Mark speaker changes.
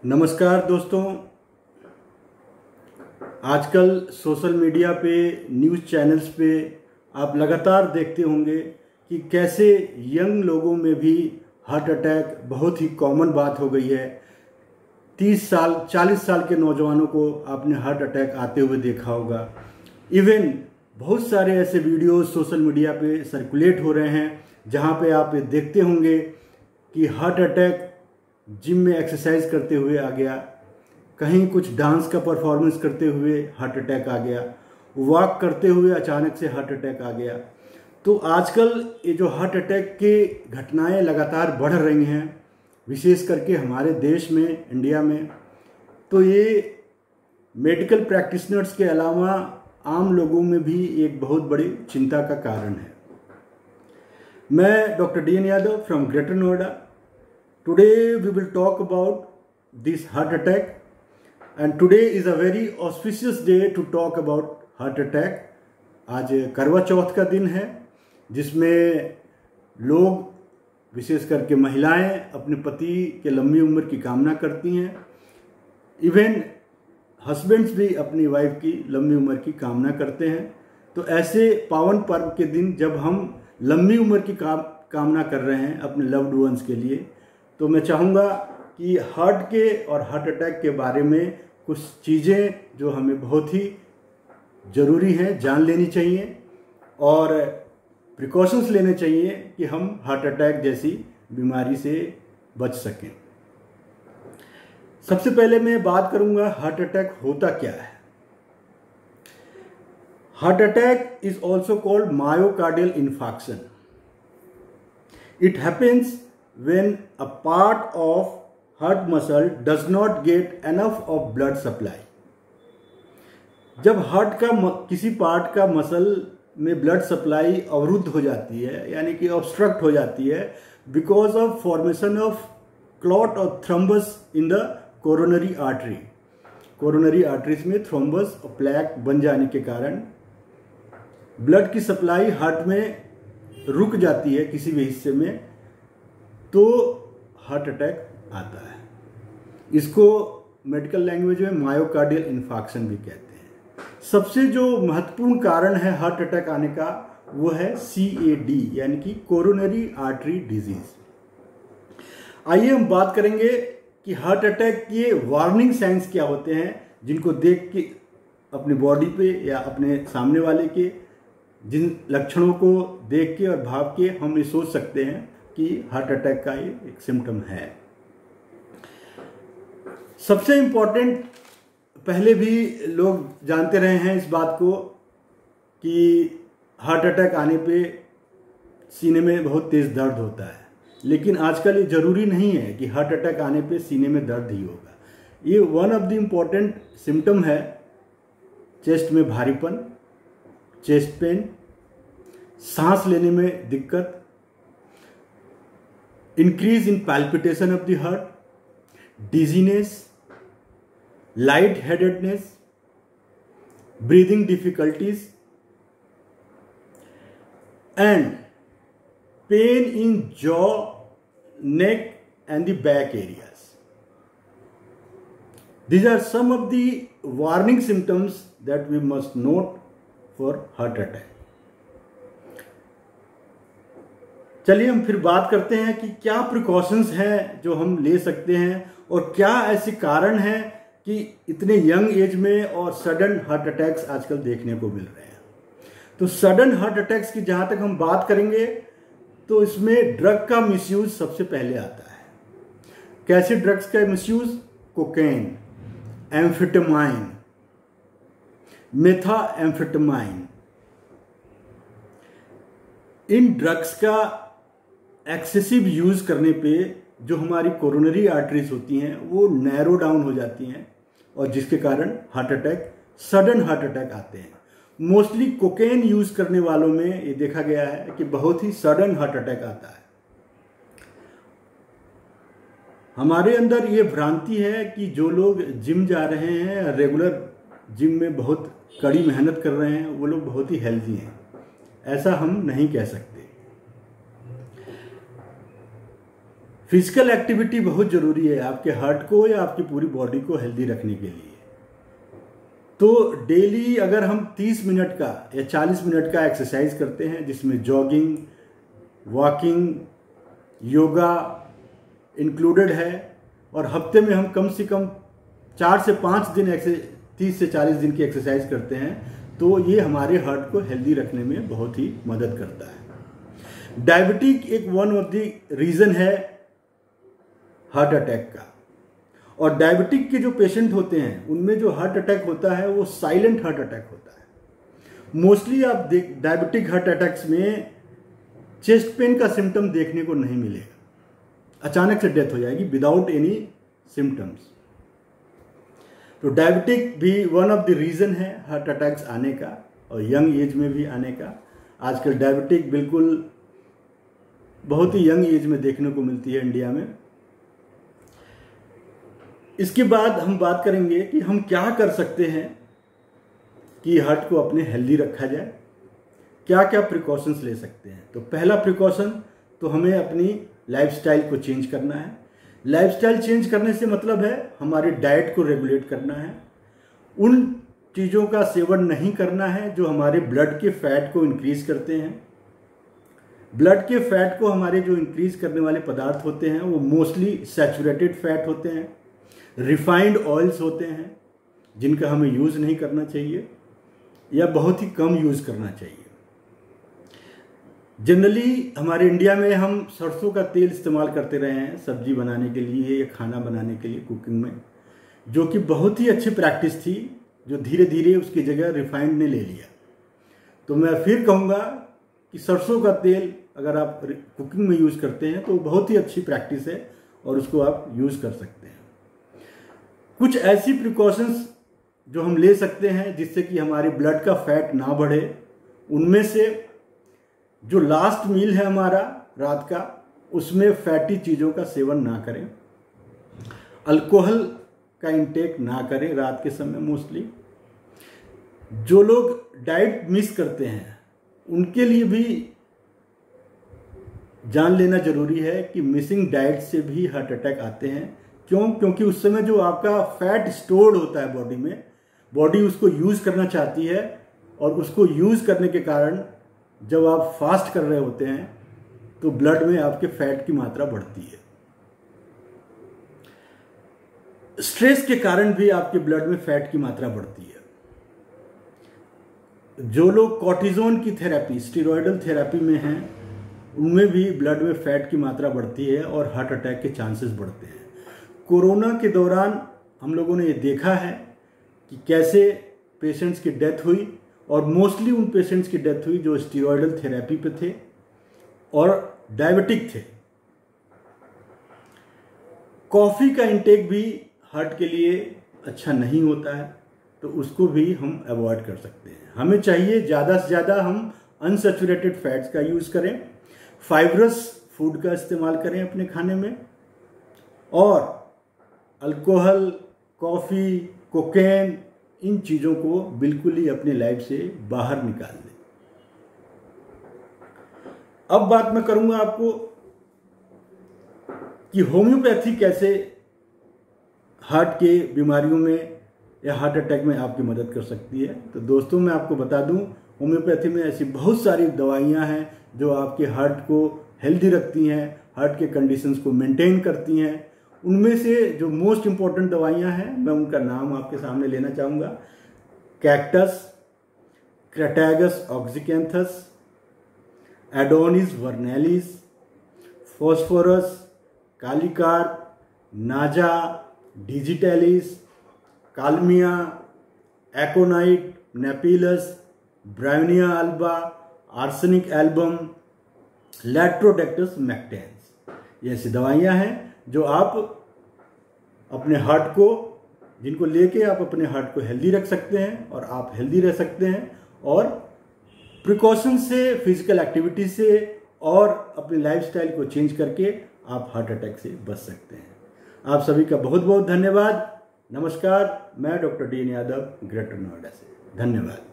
Speaker 1: नमस्कार दोस्तों। आजकल सोशल मीडिया पे न्यूज़ चैनल्स पे आप लगातार देखते होंगे कि कैसे यंग लोगों में भी हार्ट अटैक बहुत ही कॉमन बात हो गई है। 30 साल 40 साल के नौजवानों को आपने हार्ट अटैक आते हुए देखा होगा। इवन बहुत सारे ऐसे वीडियोस सोशल मीडिया पे सर्कुलेट हो रहे हैं जहां पे आप देखते होंगे कि हार्ट अटैक जिम में एक्सरसाइज करते हुए आ गया, कहीं कुछ डांस का परफॉर्मेंस करते हुए हार्ट अटैक आ गया, वॉक करते हुए अचानक से हार्ट अटैक आ गया। तो आजकल ये जो हार्ट अटैक की घटनाएं लगातार बढ़ रही हैं, विशेष करके हमारे देश में, इंडिया में, तो ये मेडिकल प्रैक्टिशनर्स के अलावा आम लोगों में भी एक बहुत बड़ी चिंता का कारण है। मैं doctor D N Yadav from Greater Noida. Today we will talk about this heart attack, and today is a very auspicious day to talk about heart attack. आज करवा चौथ का दिन है जिसमें लोग विशेष करके महिलाएं अपने पति के लंबी उम्र की कामना करती हैं। इवन हस्बैंड्स भी अपनी वाइफ की लंबी उम्र की कामना करते हैं। तो ऐसे पावन पर्व के दिन जब हम लंबी उम्र की कामना कर रहे हैं अपने लव्ड वंस के लिए, तो मैं चाहूँगा कि हार्ट के और हार्ट अटैक के बारे में कुछ चीज़ें जो हमें बहुत ही ज़रूरी हैं जान लेनी चाहिए और प्रिकॉशंस लेने चाहिए कि हम हार्ट अटैक जैसी बीमारी से बच सकें। सबसे पहले मैं बात करूँगा हार्ट अटैक होता क्या है। Heart attack is also called myocardial infarction. It happens when a part of heart muscle does not get enough of blood supply। जब हार्ट का किसी पार्ट का मसल में ब्लड सप्लाई अवरुद्ध हो जाती है, यानी कि ऑब्स्ट्रक्ट हो जाती है, because of formation of clot और thrombus in the coronary artery. Coronary arteries में थ्रोम्बस और प्लैक बन जाने के कारण ब्लड की सप्लाई हार्ट में रुक जाती है किसी भी हिस्से में, तो हार्ट अटैक आता है। इसको मेडिकल लैंग्वेज में मायोकार्डियल इन्फार्क्शन भी कहते हैं। सबसे जो महत्वपूर्ण कारण है हार्ट अटैक आने का वो है CAD, यानी कि कोरोनरी आर्टरी डिजीज। आइए हम बात करेंगे कि हार्ट अटैक के वार्निंग साइंस क्या होते हैं, जिनको देख के अपनी बॉडी पे या अपने सामने वाले के जिन लक्षणों को देख के और भाव के हम ये सोच सकते हैं कि हार्ट अटैक का ये एक सिम्टम है। सबसे इंपॉर्टेंट, पहले भी लोग जानते रहे हैं इस बात को कि हार्ट अटैक आने पे सीने में बहुत तेज दर्द होता है, लेकिन आजकल ये जरूरी नहीं है कि हार्ट अटैक आने पे सीने में दर्द ही होगा। ये one of the important symptom है। चेस्ट में भारीपन, चेस्ट पेन, सांस लेने में दिक्कत, increase in palpitation of the heart, dizziness, light-headedness, breathing difficulties, and pain in jaw, neck, and the back areas. These are some of the warning symptoms that we must note for heart attack. चलिए हम फिर बात करते हैं कि क्या precautions हैं जो हम ले सकते हैं और क्या ऐसे कारण हैं कि इतने यंग एज में और सडन हार्ट अटैक्स आजकल देखने को मिल रहे हैं। तो सडन हार्ट अटैक्स की जहां तक हम बात करेंगे तो इसमें ड्रग का मिसयूज सबसे पहले आता है। कैसे ड्रग्स का मिसयूज? Cocaine, amphetamine, methamphetamine. इन ड्रग्स का एक्सेसिव यूज करने पे जो हमारी कोरोनरी आर्टरीज होती हैं वो नैरो डाउन हो जाती हैं और जिसके कारण heart attack, sudden heart attack आते हैं। मोस्टली कोकेन यूज करने वालों में ये देखा गया है कि बहुत ही सडन हार्ट अटैक आता है। हमारे अंदर ये भ्रांति है कि जो लोग जिम जा रहे हैं, रेगुलर जिम में बहुत कड़ी मेहनत कर रहे हैं, वो लोग बहुत ही हेल्दी हैं। ऐसा हम नहीं कह सकते। फिजिकल एक्टिविटी बहुत ज़रूरी है आपके हार्ट को या आपकी पूरी बॉडी को हेल्दी रखने के लिए। तो डेली अगर हम 30 मिनट का या 40 मिनट का एक्सरसाइज करते हैं, जिसमें जॉगिंग, वॉकिंग, योगा इंक्लूडेड है, और हफ्ते में हम कम से कम 4 से 5 दिन 30 से 40 दिन की एक्सरसाइज करते हैं, तो ये हमारे हार्ट को हेल्दी रखने में बहुत ही मदद करता है। डायबिटिक एक वन ऑफ द रीज़न है हार्ट अटैक का, और डायबिटिक के जो पेशेंट होते हैं उनमें जो हार्ट अटैक होता है वो साइलेंट हार्ट अटैक होता है। मोस्टली आप डायबिटिक हार्ट अटैक्स में चेस्ट पेन का सिम्टम देखने को नहीं मिलेगा, अचानक से डेथ हो जाएगी विदाउट एनी सिम्टम्स। तो डायबिटिक भी वन ऑफ द रीज़न है हार्ट अटैक्स आने का, और यंग एज में भी आने का। आजकल डायबिटिक बिल्कुल बहुत ही यंग एज में देखने को मिलती है इंडिया में। इसके बाद हम बात करेंगे कि हम क्या कर सकते हैं कि हार्ट को अपने हेल्दी रखा जाए, क्या क्या प्रिकॉशंस ले सकते हैं। तो पहला प्रिकॉशन तो हमें अपनी लाइफस्टाइल को चेंज करना है। लाइफस्टाइल चेंज करने से मतलब है हमारे डाइट को रेगुलेट करना है, उन चीज़ों का सेवन नहीं करना है जो हमारे ब्लड के फैट को इंक्रीज करते हैं। ब्लड के फैट को हमारे जो इंक्रीज करने वाले पदार्थ होते हैं वो मोस्टली सैचुरेटेड फैट होते हैं, रिफाइंड ऑयल्स होते हैं, जिनका हमें यूज़ नहीं करना चाहिए या बहुत ही कम यूज़ करना चाहिए। जनरली हमारे इंडिया में हम सरसों का तेल इस्तेमाल करते रहे हैं सब्जी बनाने के लिए या खाना बनाने के लिए, कुकिंग में, जो कि बहुत ही अच्छी प्रैक्टिस थी, जो धीरे धीरे उसकी जगह रिफाइंड ने ले लिया। तो मैं फिर कहूँगा कि सरसों का तेल अगर आप कुकिंग में यूज़ करते हैं तो बहुत ही अच्छी प्रैक्टिस है और उसको आप यूज़ कर सकते हैं। कुछ ऐसी प्रिकॉशंस जो हम ले सकते हैं जिससे कि हमारे ब्लड का फैट ना बढ़े, उनमें से जो लास्ट मील है हमारा रात का, उसमें फैटी चीज़ों का सेवन ना करें, अल्कोहल का इंटेक ना करें रात के समय मोस्टली। जो लोग डाइट मिस करते हैं उनके लिए भी जान लेना जरूरी है कि मिसिंग डाइट से भी हार्ट अटैक आते हैं। क्यों? क्योंकि उस समय जो आपका फैट स्टोर्ड होता है बॉडी में, बॉडी उसको यूज़ करना चाहती है, और उसको यूज़ करने के कारण जब आप फास्ट कर रहे होते हैं तो ब्लड में आपके फैट की मात्रा बढ़ती है। स्ट्रेस के कारण भी आपके ब्लड में फैट की मात्रा बढ़ती है। जो लोग कॉर्टिजोन की थेरेपी, स्टेरॉयडल थेरेपी में हैं, उनमें भी ब्लड में फैट की मात्रा बढ़ती है और हार्ट अटैक के चांसेस बढ़ते हैं। कोरोना के दौरान हम लोगों ने ये देखा है कि कैसे पेशेंट्स की डेथ हुई, और मोस्टली उन पेशेंट्स की डेथ हुई जो स्टेरॉयडल थेरेपी पे थे और डायबिटिक थे। कॉफ़ी का इंटेक भी हार्ट के लिए अच्छा नहीं होता है, तो उसको भी हम अवॉइड कर सकते हैं। हमें चाहिए ज़्यादा से ज़्यादा हम अनसैचुरेटेड फैट्स का यूज़ करें, फाइब्रस फूड का इस्तेमाल करें अपने खाने में, और अल्कोहल, कॉफ़ी, कोकेन, इन चीज़ों को बिल्कुल ही अपने लाइफ से बाहर निकाल दें। अब बात मैं करूंगा आपको कि होम्योपैथी कैसे हार्ट के बीमारियों में या हार्ट अटैक में आपकी मदद कर सकती है। तो दोस्तों, मैं आपको बता दूं, होम्योपैथी में ऐसी बहुत सारी दवाइयां हैं जो आपके हार्ट को हेल्दी रखती हैं, हार्ट के कंडीशंस को मेंटेन करती हैं। उनमें से जो मोस्ट इम्पॉर्टेंट दवाइयां हैं, मैं उनका नाम आपके सामने लेना चाहूँगा। Cactus, crataegus oxyacantha, adonis vernalis, phosphorus, kali carb, naja, digitalis, kalmia, aconite, napellus, bryonia alba, arsenic album, latrodectus mactans. ये ऐसी दवाइयाँ हैं जो आप अपने हार्ट को, जिनको लेके आप अपने हार्ट को हेल्दी रख सकते हैं और आप हेल्दी रह सकते हैं, और प्रिकॉशन से, फिजिकल एक्टिविटी से और अपनी लाइफस्टाइल को चेंज करके आप हार्ट अटैक से बच सकते हैं। आप सभी का बहुत बहुत धन्यवाद। नमस्कार, मैं doctor D N Yadav, Greater Noida से। धन्यवाद।